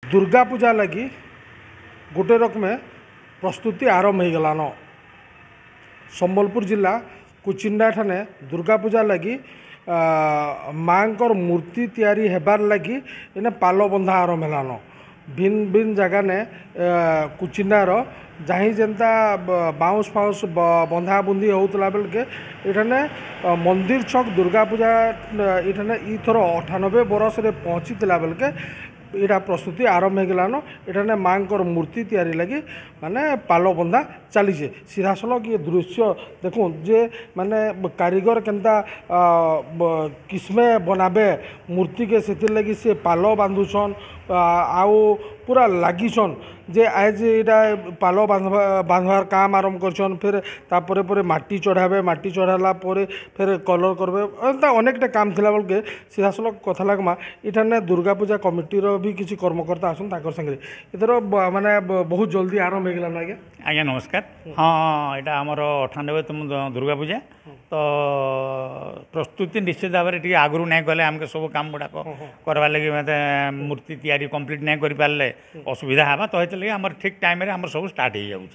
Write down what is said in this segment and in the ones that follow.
दुर्गा पूजा लगी गोटे रकमे प्रस्तुति आरंभ हो गलान। संबलपुर जिला कुचिंडा ठाने दुर्गा पूजा लगी माँकर मूर्ति तैयारी हेबार लगी इने पाल बंधा आरंभ होलान। भिन्न भिन्न जगह ने कुचिंडार जहीं जेनता बाउंस फाउंस बंधा बुंदी होता बेल के इठाने मंदिर छक दुर्गा पूजा इठाने इथर 98 बरस रे पहुँची बेल के इटा प्रस्तुति आरंभ हो गलान। इठाने माँकर मूर्ति तैयारी लगी माने पाल बंधा चलीचे। सीधा सलग ये दृश्य देखूँ जे माने कारीगर केनता किस्मे बनाबे मूर्ति के से लगी से पाल बांधुछन आउ पूरा लागिछन जे आज इटा पाल बांधवार काम आरंभ करछन। फिर तापर पर माटी चढ़ाबे माटी चढ़ाला पर फिर कलर करबे एंता अनेकटा काम थिला बेल के सीधा सलग कथा लागमा इठाने दुर्गा पूजा कमिटी रो भी किसी कर्मकर्ता आसन ताकर संगे इधर माने बहुत जल्दी आरंभ हो गला ना। आज्ञा नमस्कार। हाँ यहाँ आमर 98तम दुर्गा पूजा तो प्रस्तुति निश्चित भाव में आगु नहीं गले आमके सब काम गुड़ाक करवा लगे मत मूर्ति तैयारी कंप्लीट नहीं कर पारे असुविधा हाँ तो ये आम ठीक टाइम आम सब स्टार्ट हो जाऊे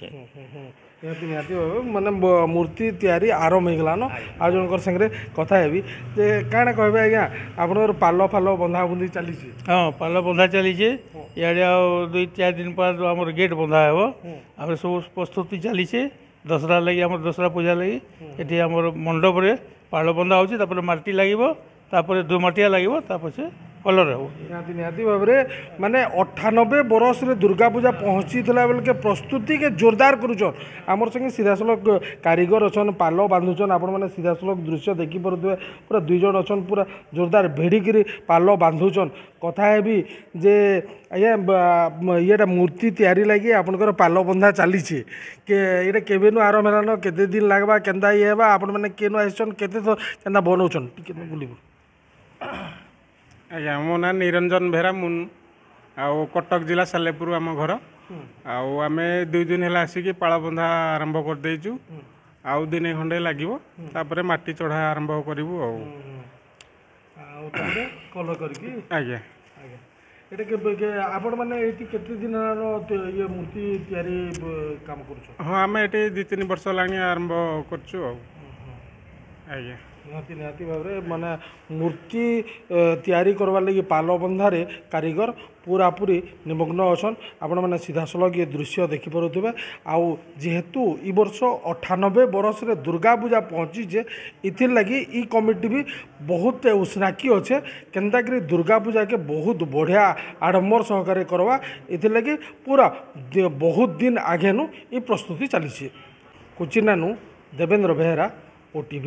निहाती माने मूर्ति तैयारी आरंभ हो गलान। आ जनकर संगे कथा हेबी जे काଣା कहबे आज्ञा आपनर पाल फाल बंधा बुंदी चली। हाँ पाल बंधा चली इे दुई चार दिन बाद आम गेट बंधा हे आम सब प्रस्तुति चली दसरा लगी आम दसरा पूजा लगी ये आम मंडप रे पाल बंधा हो माटी लगे दुमटिया लगे कलर हो निहाती भाव में माने 98 बरस रे दुर्गा पूजा पहुँची बेल के प्रस्तुति के जोरदार करुचन। आमर संगे सीधा सलग कारीगर अच्छन पाल बांधुचन आपण मैंने सीधा सलग दृश्य देखी पारे पूरा दुई जन अच्छन पूरा जोरदार भेड़िकी पाल बांधुचन। कथा है जे ये मूर्ति तैयारी लगी आपनकर पाल बंधा चली के ये केवेनु आरंभ हेलान केते दिन लगवा केन्दा ये आपण मैंने केनु आइसन केते तो केन्दा बनौछन टिके बुलिबो। आज्ञा मो ना निरंजन बेहरा मुन आउ कटक जिला सालेपुर आम घर आम 2 दिन है आसिक पाल बंधा आरंभ कर देचु आउ दिने खंडे लगे तापर माटी चढ़ा आरंभ करूँ आज्ञा आपण मैंने केते दिन ये मूर्ति तैयारी काम कर। हाँ आम ये 2-3 वर्ष ला आरंभ करचु आज्ञा निहाती निहाती भाव में माने मूर्ति तैयारी करवार लगी पाल बंधारे कारीगर पूरा पूरी निमग्न अछन। आपण मैंने सीधा सलग ये दृश्य देखिपे आउ जेहेतु इ वर्ष 98 बरस रे दुर्गा पूजा पहुँची इथिर लगी इ कमिटी भी बहुत उत्साही अच्छे केन्ताकरी दुर्गा पूजा के बहुत बढ़िया आडम्बर सहकारे करवा इथिर लगी पूरा बहुत दिन आगे नु इ प्रस्तुति चली। कुचिनानु देवेंद्र बेहरा OTV।